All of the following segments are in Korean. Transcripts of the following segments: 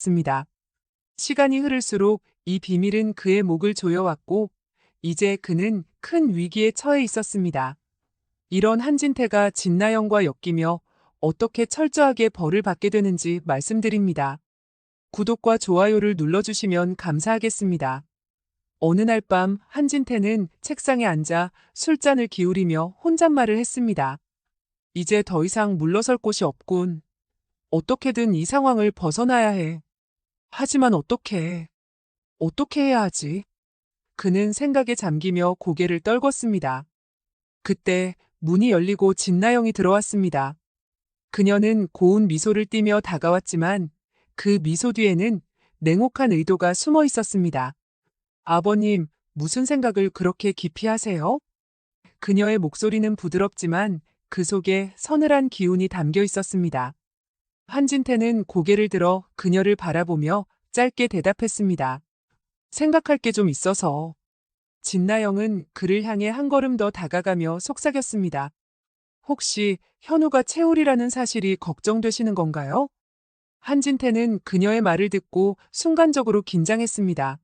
습니다. 시간이 흐를수록 이 비밀은 그의 목을 조여왔고 이제 그는 큰 위기에 처해 있었습니다. 이런 한진태가 진나영과 엮이며 어떻게 철저하게 벌을 받게 되는지 말씀드립니다. 구독과 좋아요를 눌러주시면 감사하겠습니다. 어느 날 밤 한진태는 책상에 앉아 술잔을 기울이며 혼잣말을 했습니다. 이제 더 이상 물러설 곳이 없군. 어떻게든 이 상황을 벗어나야 해. 하지만 어떻게 해야 하지? 그는 생각에 잠기며 고개를 떨궜습니다. 그때 문이 열리고 진나영이 들어왔습니다. 그녀는 고운 미소를 띠며 다가왔지만 그 미소 뒤에는 냉혹한 의도가 숨어 있었습니다. 아버님, 무슨 생각을 그렇게 깊이 하세요? 그녀의 목소리는 부드럽지만 그 속에 서늘한 기운이 담겨 있었습니다. 한진태는 고개를 들어 그녀를 바라보며 짧게 대답했습니다. 생각할 게 좀 있어서. 진나영은 그를 향해 한 걸음 더 다가가며 속삭였습니다. 혹시 현우가 채울이라는 사실이 걱정되시는 건가요? 한진태는 그녀의 말을 듣고 순간적으로 긴장했습니다.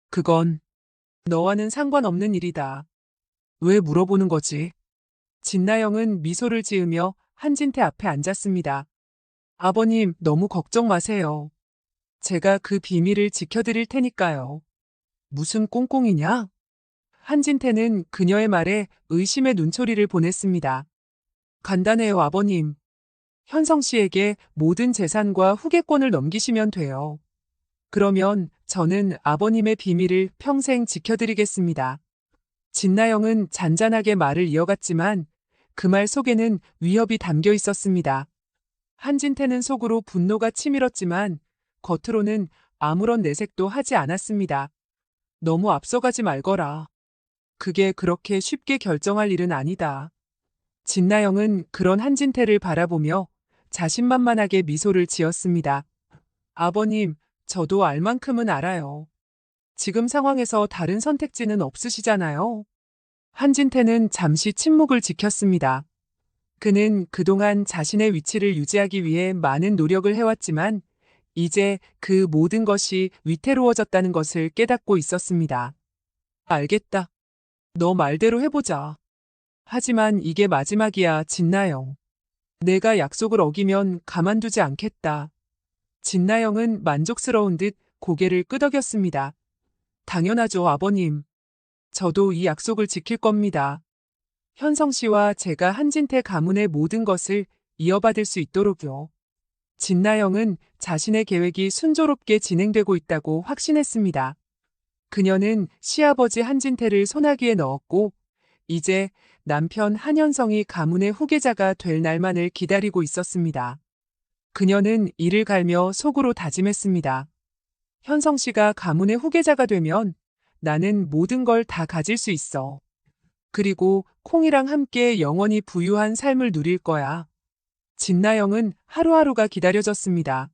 그건 너와는 상관없는 일이다. 왜 물어보는 거지? 진나영은 미소를 지으며 한진태 앞에 앉았습니다. 아버님, 너무 걱정 마세요. 제가 그 비밀을 지켜드릴 테니까요. 무슨 꽁꽁이냐? 한진태는 그녀의 말에 의심의 눈초리를 보냈습니다. 간단해요, 아버님. 현성 씨에게 모든 재산과 후계권을 넘기시면 돼요. 그러면 저는 아버님의 비밀을 평생 지켜드리겠습니다. 진나영은 잔잔하게 말을 이어갔지만 그 말 속에는 위협이 담겨 있었습니다. 한진태는 속으로 분노가 치밀었지만 겉으로는 아무런 내색도 하지 않았습니다. 너무 앞서가지 말거라. 그게 그렇게 쉽게 결정할 일은 아니다. 진나영은 그런 한진태를 바라보며 자신만만하게 미소를 지었습니다. 아버님, 저도 알 만큼은 알아요. 지금 상황에서 다른 선택지는 없으시잖아요. 한진태는 잠시 침묵을 지켰습니다. 그는 그동안 자신의 위치를 유지하기 위해 많은 노력을 해왔지만 이제 그 모든 것이 위태로워졌다는 것을 깨닫고 있었습니다. 알겠다. 너 말대로 해보자. 하지만 이게 마지막이야, 진나영. 내가 약속을 어기면 가만두지 않겠다. 진나영은 만족스러운 듯 고개를 끄덕였습니다. 당연하죠, 아버님. 저도 이 약속을 지킬 겁니다. 현성 씨와 제가 한진태 가문의 모든 것을 이어받을 수 있도록요. 진나영은 자신의 계획이 순조롭게 진행되고 있다고 확신했습니다. 그녀는 시아버지 한진태를 소나기에 넣었고 이제 남편 한현성이 가문의 후계자가 될 날만을 기다리고 있었습니다. 그녀는 이를 갈며 속으로 다짐했습니다. 현성 씨가 가문의 후계자가 되면 나는 모든 걸 다 가질 수 있어. 그리고 콩이랑 함께 영원히 부유한 삶을 누릴 거야. 진나영은 하루하루가 기다려졌습니다.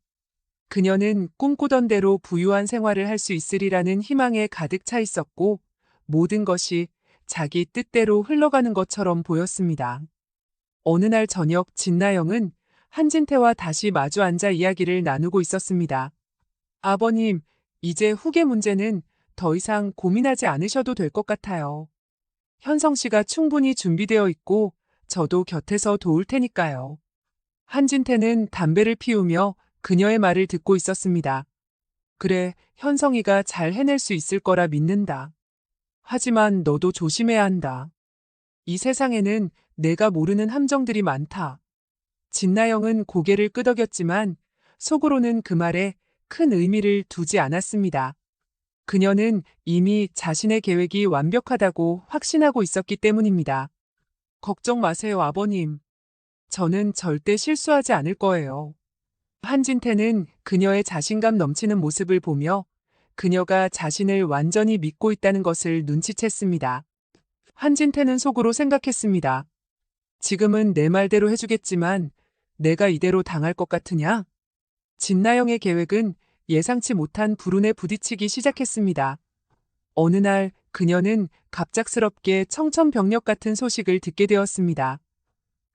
그녀는 꿈꾸던 대로 부유한 생활을 할 수 있으리라는 희망에 가득 차 있었고 모든 것이 자기 뜻대로 흘러가는 것처럼 보였습니다. 어느 날 저녁 진나영은 한진태와 다시 마주 앉아 이야기를 나누고 있었습니다. 아버님, 이제 후계 문제는 더 이상 고민하지 않으셔도 될 것 같아요. 현성 씨가 충분히 준비되어 있고 저도 곁에서 도울 테니까요. 한진태는 담배를 피우며 그녀의 말을 듣고 있었습니다. 그래, 현성이가 잘 해낼 수 있을 거라 믿는다. 하지만 너도 조심해야 한다. 이 세상에는 내가 모르는 함정들이 많다. 진나영은 고개를 끄덕였지만 속으로는 그 말에 큰 의미를 두지 않았습니다. 그녀는 이미 자신의 계획이 완벽하다고 확신하고 있었기 때문입니다. 걱정 마세요, 아버님. 저는 절대 실수하지 않을 거예요. 한진태는 그녀의 자신감 넘치는 모습을 보며 그녀가 자신을 완전히 믿고 있다는 것을 눈치챘습니다. 한진태는 속으로 생각했습니다. 지금은 내 말대로 해주겠지만 내가 이대로 당할 것 같으냐? 진나영의 계획은 예상치 못한 불운에 부딪히기 시작했습니다. 어느 날 그녀는 갑작스럽게 청천벽력 같은 소식을 듣게 되었습니다.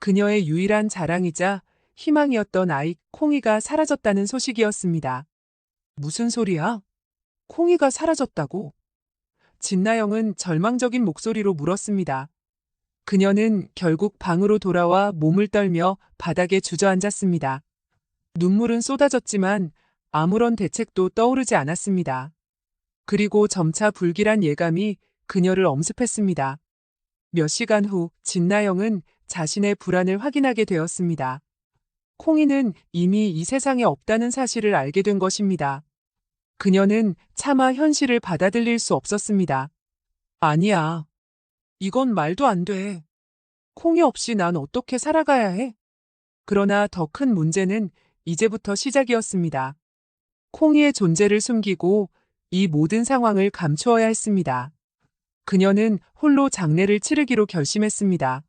그녀의 유일한 자랑이자 희망이었던 아이 콩이가 사라졌다는 소식이었습니다. 무슨 소리야? 콩이가 사라졌다고? 진나영은 절망적인 목소리로 물었습니다. 그녀는 결국 방으로 돌아와 몸을 떨며 바닥에 주저앉았습니다. 눈물은 쏟아졌지만 아무런 대책도 떠오르지 않았습니다. 그리고 점차 불길한 예감이 그녀를 엄습했습니다. 몇 시간 후 진나영은 자신의 불안을 확인하게 되었습니다. 콩이는 이미 이 세상에 없다는 사실을 알게 된 것입니다. 그녀는 차마 현실을 받아들일 수 없었습니다. 아니야. 이건 말도 안 돼. 콩이 없이 난 어떻게 살아가야 해? 그러나 더 큰 문제는 이제부터 시작이었습니다. 콩이의 존재를 숨기고 이 모든 상황을 감추어야 했습니다. 그녀는 홀로 장례를 치르기로 결심했습니다.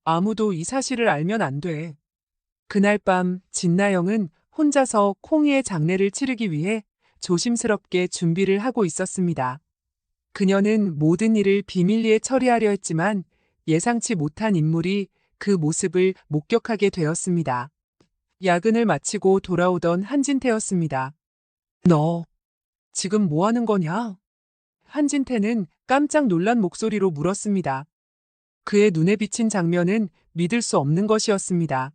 아무도 이 사실을 알면 안 돼. 그날 밤 진나영은 혼자서 콩이의 장례를 치르기 위해 조심스럽게 준비를 하고 있었습니다. 그녀는 모든 일을 비밀리에 처리하려 했지만 예상치 못한 인물이 그 모습을 목격하게 되었습니다. 야근을 마치고 돌아오던 한진태였습니다. 너 지금 뭐 하는 거냐? 한진태는 깜짝 놀란 목소리로 물었습니다. 그의 눈에 비친 장면은 믿을 수 없는 것이었습니다.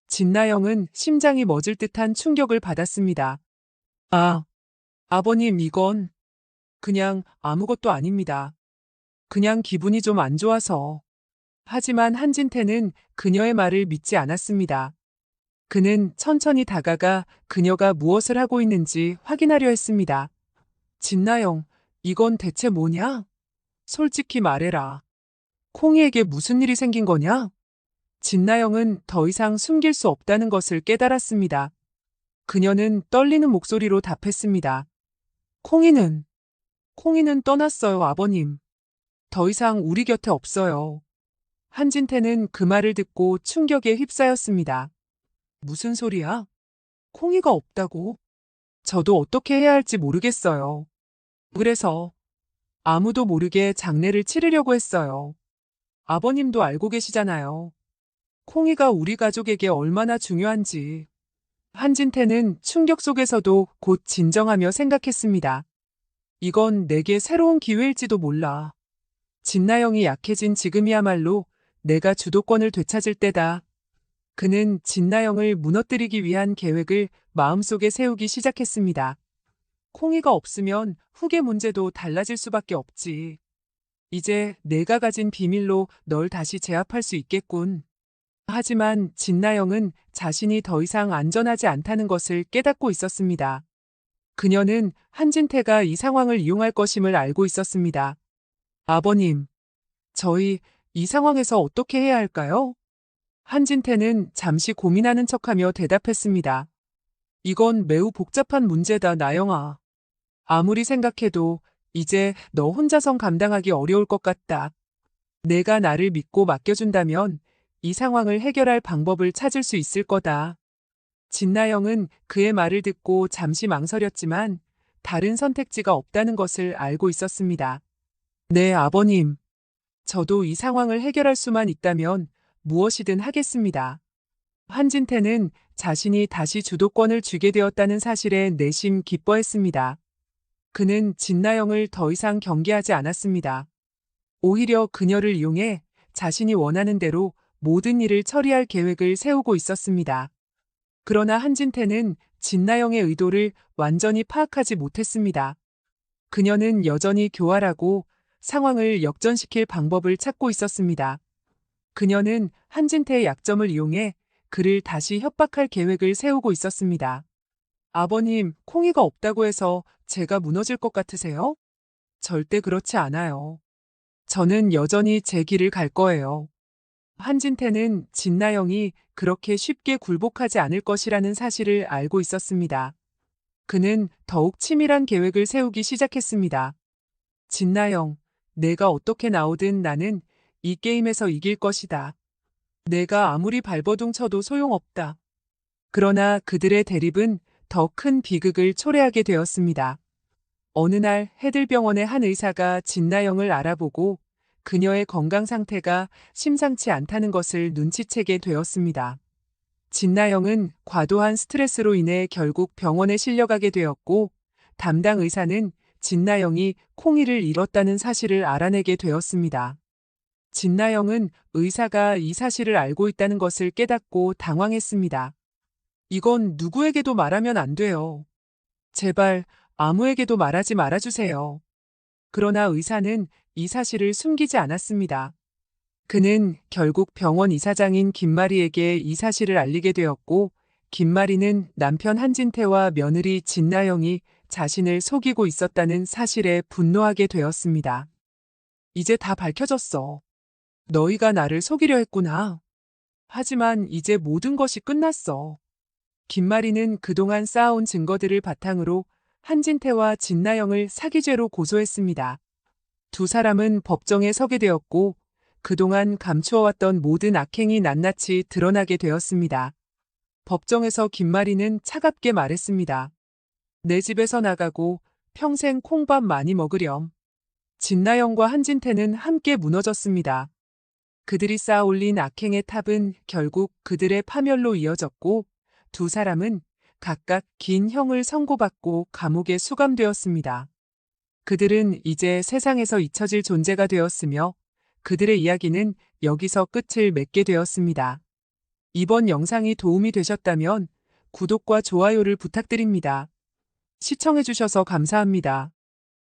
진나영은 심장이 멎을 듯한 충격을 받았습니다. 아, 아버님, 이건 그냥 아무것도 아닙니다. 그냥 기분이 좀 안 좋아서. 하지만 한진태는 그녀의 말을 믿지 않았습니다. 그는 천천히 다가가 그녀가 무엇을 하고 있는지 확인하려 했습니다. 진나영, 이건 대체 뭐냐? 솔직히 말해라. 콩이에게 무슨 일이 생긴 거냐? 진나영은 더 이상 숨길 수 없다는 것을 깨달았습니다. 그녀는 떨리는 목소리로 답했습니다. 콩이는 떠났어요, 아버님. 더 이상 우리 곁에 없어요. 한진태는 그 말을 듣고 충격에 휩싸였습니다. 무슨 소리야? 콩이가 없다고? 저도 어떻게 해야 할지 모르겠어요. 그래서 아무도 모르게 장례를 치르려고 했어요. 아버님도 알고 계시잖아요. 콩이가 우리 가족에게 얼마나 중요한지. 한진태는 충격 속에서도 곧 진정하며 생각했습니다. 이건 내게 새로운 기회일지도 몰라. 진나영이 약해진 지금이야말로 내가 주도권을 되찾을 때다. 그는 진나영을 무너뜨리기 위한 계획을 마음속에 세우기 시작했습니다. 콩이가 없으면 후계 문제도 달라질 수밖에 없지. 이제 내가 가진 비밀로 널 다시 제압할 수 있겠군. 하지만 진나영은 자신이 더 이상 안전하지 않다는 것을 깨닫고 있었습니다. 그녀는 한진태가 이 상황을 이용할 것임을 알고 있었습니다. 아버님, 저희 이 상황에서 어떻게 해야 할까요? 한진태는 잠시 고민하는 척하며 대답했습니다. 이건 매우 복잡한 문제다, 나영아. 아무리 생각해도 이제 너 혼자선 감당하기 어려울 것 같다. 내가 나를 믿고 맡겨준다면 이 상황을 해결할 방법을 찾을 수 있을 거다. 진나영은 그의 말을 듣고 잠시 망설였지만 다른 선택지가 없다는 것을 알고 있었습니다. 네, 아버님. 저도 이 상황을 해결할 수만 있다면 무엇이든 하겠습니다. 한진태는 자신이 다시 주도권을 쥐게 되었다는 사실에 내심 기뻐했습니다. 그는 진나영을 더 이상 경계하지 않았습니다. 오히려 그녀를 이용해 자신이 원하는 대로 모든 일을 처리할 계획을 세우고 있었습니다. 그러나 한진태는 진나영의 의도를 완전히 파악하지 못했습니다. 그녀는 여전히 교활하고 상황을 역전시킬 방법을 찾고 있었습니다. 그녀는 한진태의 약점을 이용해 그를 다시 협박할 계획을 세우고 있었습니다. 아버님, 콩이가 없다고 해서 제가 무너질 것 같으세요? 절대 그렇지 않아요. 저는 여전히 제 길을 갈 거예요. 한진태는 진나영이 그렇게 쉽게 굴복하지 않을 것이라는 사실을 알고 있었습니다. 그는 더욱 치밀한 계획을 세우기 시작했습니다. 진나영, 내가 어떻게 나오든 나는 이 게임에서 이길 것이다. 내가 아무리 발버둥 쳐도 소용없다. 그러나 그들의 대립은 더 큰 비극을 초래하게 되었습니다. 어느 날 해들병원의 한 의사가 진나영을 알아보고 그녀의 건강 상태가 심상치 않다는 것을 눈치채게 되었습니다. 진나영은 과도한 스트레스로 인해 결국 병원에 실려가게 되었고, 담당 의사는 진나영이 콩이를 잃었다는 사실을 알아내게 되었습니다. 진나영은 의사가 이 사실을 알고 있다는 것을 깨닫고 당황했습니다. 이건 누구에게도 말하면 안 돼요. 제발 아무에게도 말하지 말아주세요. 그러나 의사는 이 사실을 숨기지 않았습니다. 그는 결국 병원 이사장인 김마리에게 이 사실을 알리게 되었고, 김마리는 남편 한진태와 며느리 진나영이 자신을 속이고 있었다는 사실에 분노하게 되었습니다. 이제 다 밝혀졌어. 너희가 나를 속이려 했구나. 하지만 이제 모든 것이 끝났어. 김마리는 그동안 쌓아온 증거들을 바탕으로 한진태와 진나영을 사기죄로 고소했습니다. 두 사람은 법정에 서게 되었고, 그동안 감추어왔던 모든 악행이 낱낱이 드러나게 되었습니다. 법정에서 김마리는 차갑게 말했습니다. 내 집에서 나가고 평생 콩밥 많이 먹으렴. 진나영과 한진태는 함께 무너졌습니다. 그들이 쌓아올린 악행의 탑은 결국 그들의 파멸로 이어졌고, 두 사람은 각각 긴 형을 선고받고 감옥에 수감되었습니다. 그들은 이제 세상에서 잊혀질 존재가 되었으며, 그들의 이야기는 여기서 끝을 맺게 되었습니다. 이번 영상이 도움이 되셨다면 구독과 좋아요를 부탁드립니다. 시청해주셔서 감사합니다.